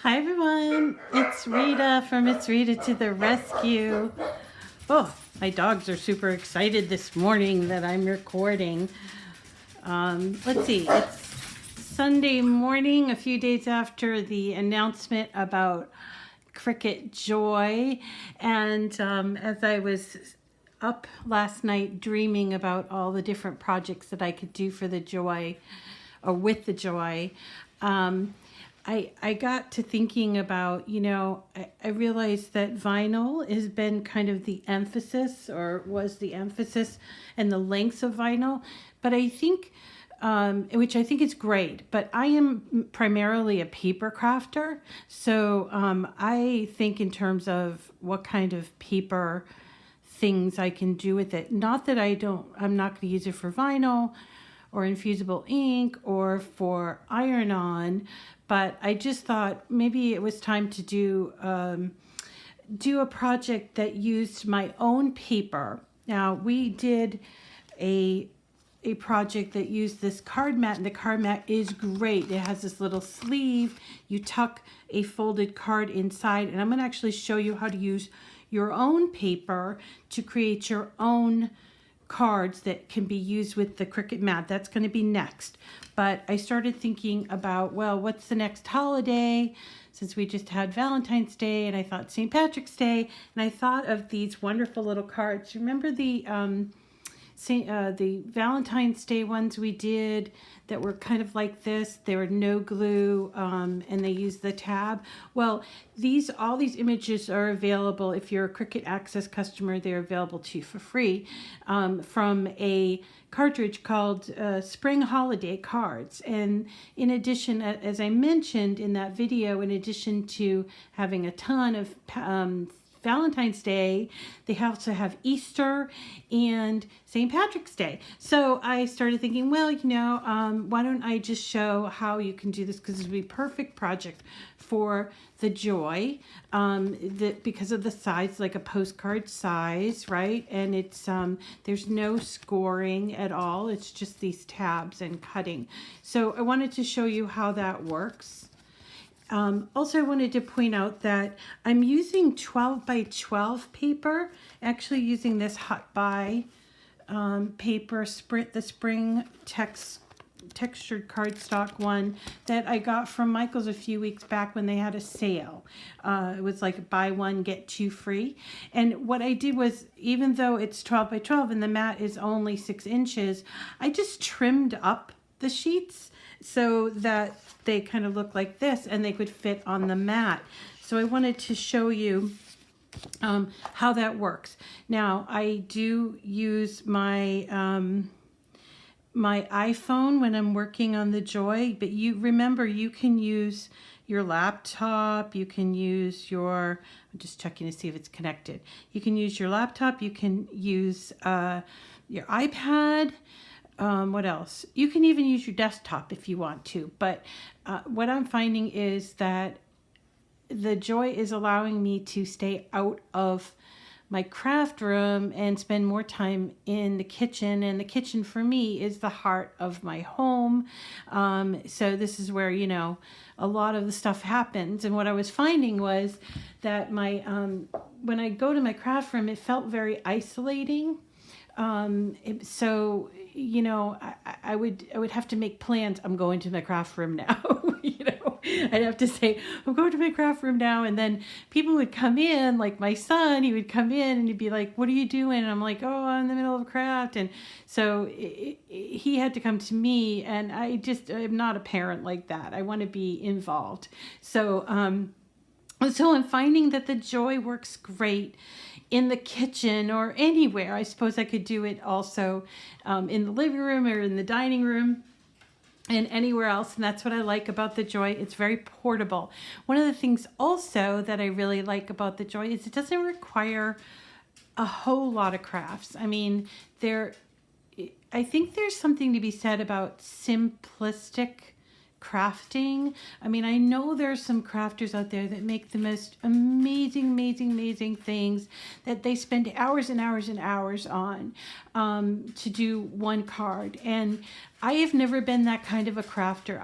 Hi everyone, it's Rita from It's Rita to the Rescue. Oh, my dogs are super excited this morning that I'm recording. Let's see, it's Sunday morning, a few days after the announcement about Cricut Joy. And as I was up last night dreaming about all the different projects that I could do for the Joy, or with the Joy, I got to thinking about, I realized that vinyl has been kind of the emphasis, or was the emphasis, and the lengths of vinyl. But I think, which I think is great, but I am primarily a paper crafter. So I think in terms of what kind of paper things I can do with it. Not that I'm not going to use it for vinyl or infusible ink or for iron-on, but I just thought maybe it was time to do a project that used my own paper. Now, we did a project that used this card mat, and the card mat is great. It has this little sleeve. You tuck a folded card inside, and I'm going to actually show you how to use your own paper to create your own cards that can be used with the Cricut mat. That's going to be next. But I started thinking about, well, what's the next holiday? Since we just had Valentine's Day, and I thought St. Patrick's Day, and I thought of these wonderful little cards. Remember the Valentine's Day ones we did that were kind of like this? They were no glue, and they used the tab. Well, all these images are available. If you're a Cricut Access customer, they're available to you for free from a cartridge called Spring Holiday Cards. And in addition, as I mentioned in that video, in addition to having a ton of Valentine's Day, they also have Easter and St. Patrick's Day. So I started thinking, well, why don't I just show how you can do this, because it would be a perfect project for the Joy, because of the size, like a postcard size, right? And it's there's no scoring at all. It's just these tabs and cutting. So I wanted to show you how that works. Also, I wanted to point out that I'm using 12 by 12 paper, actually using this Hot Buy paper, the spring textured cardstock one that I got from Michael's a few weeks back when they had a sale. It was like buy one, get two free. And what I did was, even though it's 12 by 12 and the mat is only 6 inches, I just trimmed up the sheets so that they kind of look like this and they could fit on the mat. So I wanted to show you how that works. Now, I do use my my iPhone when I'm working on the Joy, but remember, you can use your laptop, you can use I'm just checking to see if it's connected. You can use your laptop, you can use your iPad. What else? You can even use your desktop if you want to. But what I'm finding is that the Joy is allowing me to stay out of my craft room and spend more time in the kitchen. And the kitchen for me is the heart of my home. So this is where, a lot of the stuff happens. And what I was finding was that when I go to my craft room, it felt very isolating. So, I would have to make plans. I'm going to my craft room now. I'd have to say, I'm going to my craft room now. And then people would come in, like my son, he would come in and he'd be like, what are you doing? And I'm like, oh, I'm in the middle of a craft. And so he had to come to me, and I'm not a parent like that. I want to be involved. So I'm finding that the Joy works great in the kitchen or anywhere. I suppose I could do it also in the living room or in the dining room and anywhere else. And that's what I like about the Joy. It's very portable. One of the things also that I really like about the Joy is it doesn't require a whole lot of crafts. I mean, I think there's something to be said about simplistic crafting. I mean, I know there's some crafters out there that make the most amazing things that they spend hours and hours and hours on to do one card. And I have never been that kind of a crafter.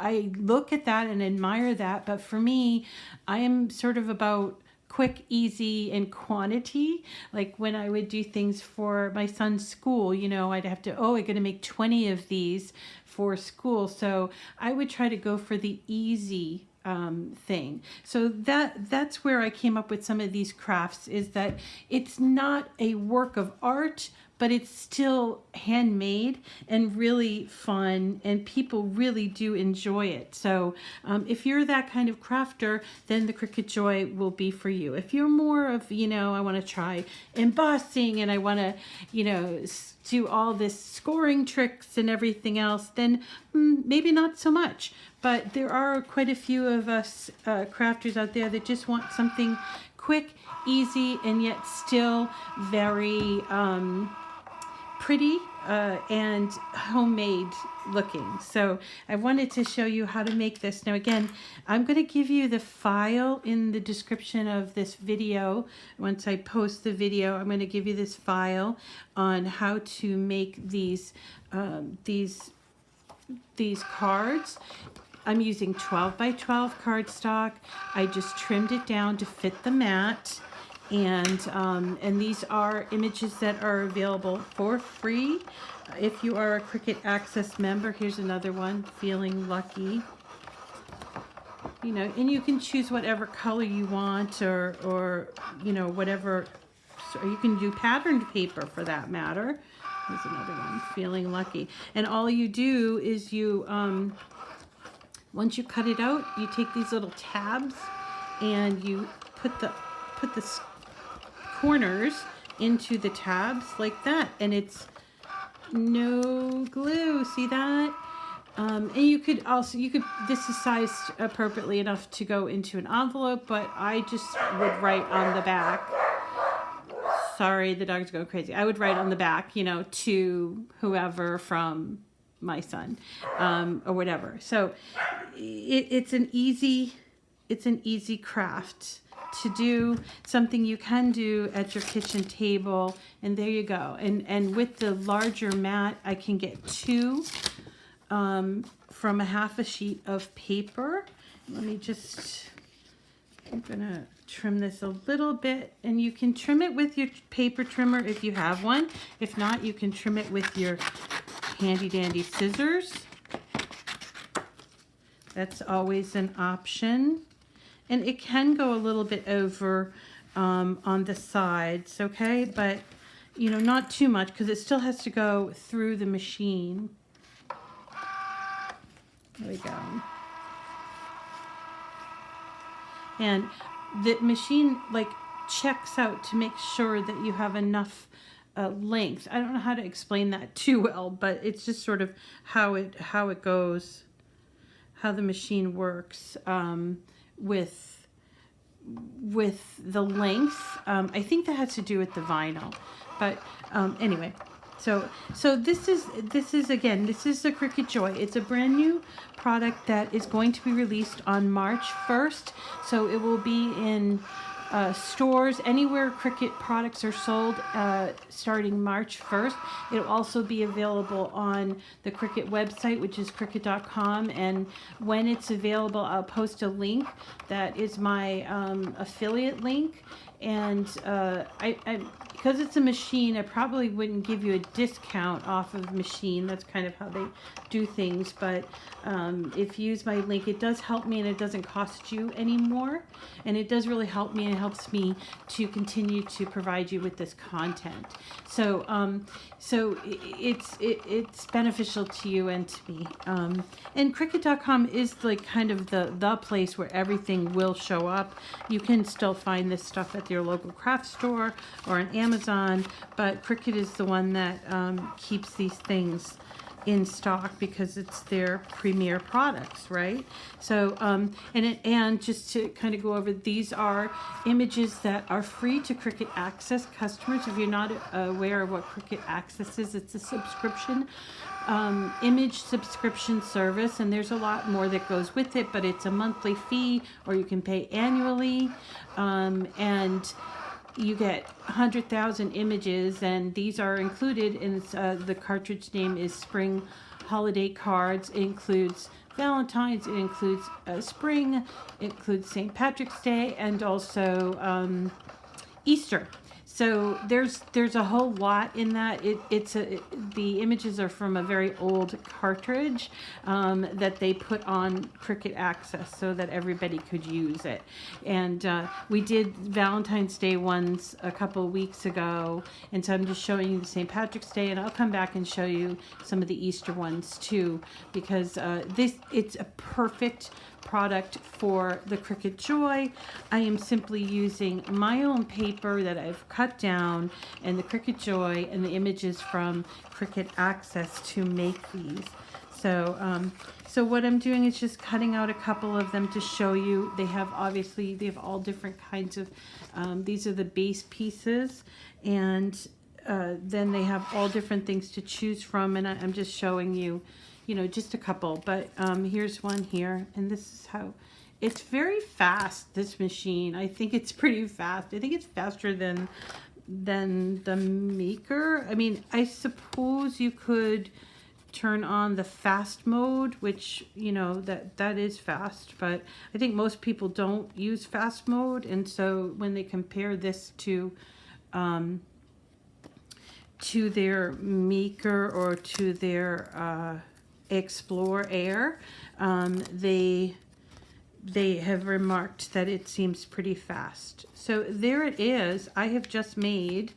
I look at that and admire that, but for me, I am sort of about quick, easy, and quantity. Like when I would do things for my son's school, you know, I'd have to, oh, I'm going to make 20 of these for school. So I would try to go for the easy thing. So that's where I came up with some of these crafts, is that it's not a work of art, but it's still handmade and really fun, and people really do enjoy it. So if you're that kind of crafter, then the Cricut Joy will be for you. If you're more of, you know, I want to try embossing and I want to, you know, do all this scoring tricks and everything else, then maybe not so much. But there are quite a few of us crafters out there that just want something quick, easy, and yet still very pretty and homemade looking. So I wanted to show you how to make this. Now again, I'm going to give you the file in the description of this video. Once I post the video, I'm going to give you this file on how to make these cards. I'm using 12 by 12 cardstock. I just trimmed it down to fit the mat. And these are images that are available for free if you are a Cricut Access member. Here's another one, Feeling Lucky. You know, and you can choose whatever color you want, or you know, whatever. So you can do patterned paper for that matter. Here's another one, Feeling Lucky. And all you do is you, once you cut it out, you take these little tabs and you put the corners into the tabs like that, and it's no glue. See that? And you could this is sized appropriately enough to go into an envelope, but I just would write on the back. Sorry, the dog's going crazy. I would write on the back, you know, to whoever from my son, or whatever. So it's an easy craft to do, something you can do at your kitchen table, and there you go. And with the larger mat, I can get two from a half a sheet of paper. Let me just, I'm gonna trim this a little bit, and you can trim it with your paper trimmer if you have one. If not, you can trim it with your handy dandy scissors. That's always an option. And it can go a little bit over on the sides, okay? But, you know, not too much, because it still has to go through the machine. There we go. And the machine, like, checks out to make sure that you have enough length. I don't know how to explain that too well, but it's just sort of how it goes, how the machine works. With the length. I think that has to do with the vinyl, but anyway, so this is again, this is the Cricut Joy. It's a brand new product that is going to be released on March 1st, so it will be in stores anywhere Cricut products are sold starting March 1st. It'll also be available on the Cricut website, which is Cricut.com, and when it's available, I'll post a link that is my affiliate link. And because it's a machine, I probably wouldn't give you a discount off of the machine. That's kind of how they do things. But if you use my link, it does help me, and it doesn't cost you anymore. And it does really help me, and it helps me to continue to provide you with this content. So it's beneficial to you and to me. And Cricut.com is like kind of the place where everything will show up. You can still find this stuff at your local craft store or on Amazon, but Cricut is the one that keeps these things in stock because it's their premier products, right? So and just to kind of go over, these are images that are free to Cricut Access customers. If you're not aware of what Cricut Access is, it's a subscription image subscription service, and there's a lot more that goes with it, but it's a monthly fee, or you can pay annually, and you get 100,000 images, and these are included in the cartridge name is Spring holiday cards. It includes Valentine's, it includes spring, it includes St. Patrick's Day, and also Easter. So there's a whole lot in that. The images are from a very old cartridge that they put on Cricut Access so that everybody could use it. And we did Valentine's Day ones a couple of weeks ago, and so I'm just showing you the St. Patrick's Day, and I'll come back and show you some of the Easter ones too, because it's a perfect product for the Cricut Joy. I am simply using my own paper that I've cut down and the Cricut Joy and the images from Cricut Access to make these. So so what I'm doing is just cutting out a couple of them to show you. They have all different kinds of, these are the base pieces, and then they have all different things to choose from, and I'm just showing you, just a couple. But here's one here, and this is how it's very fast, this machine. I think it's pretty fast. I think it's faster than the maker. I mean, I suppose you could turn on the fast mode, which that is fast, but I think most people don't use fast mode, and so when they compare this to their maker or to their Explore Air, they have remarked that it seems pretty fast. So there it is. I have just made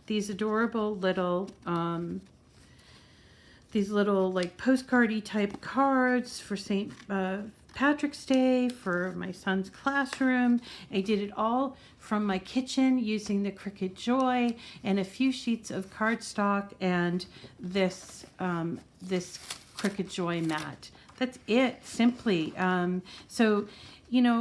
these adorable little like postcardy type cards for St. Patrick's Day, for my son's classroom. I did it all from my kitchen using the Cricut Joy and a few sheets of cardstock and this this Cricut Joy mat. That's it, simply. So,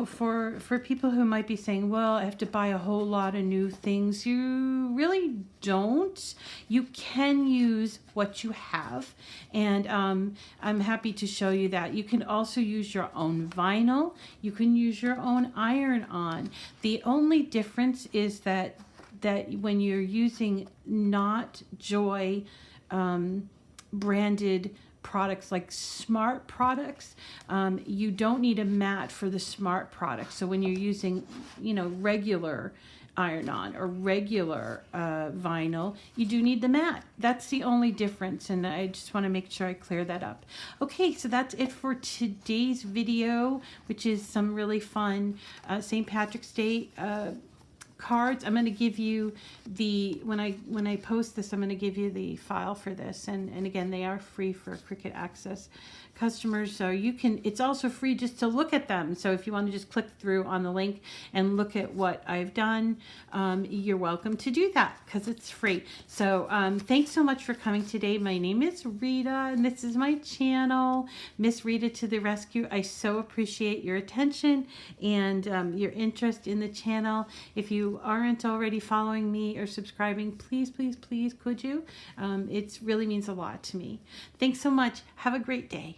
for people who might be saying, well, I have to buy a whole lot of new things, you really don't. You can use what you have, and I'm happy to show you that. You can also use your own vinyl. You can use your own iron-on. The only difference is that when you're using not Joy branded products like smart products, you don't need a mat for the smart products. So when you're using regular iron-on or regular vinyl, you do need the mat. That's the only difference, and I just want to make sure I clear that up. Okay, so that's it for today's video, which is some really fun St. Patrick's Day cards. I'm going to give you when I post this, I'm going to give you the file for this, and again, they are free for Cricut Access customers, so it's also free just to look at them. So if you want to just click through on the link and look at what I've done, you're welcome to do that because it's free. So thanks so much for coming today. My name is Rita, and this is my channel, Miss Rita to the Rescue. I so appreciate your attention and your interest in the channel. If you aren't already following me or subscribing, please, please, please, could you? It really means a lot to me. Thanks so much. Have a great day.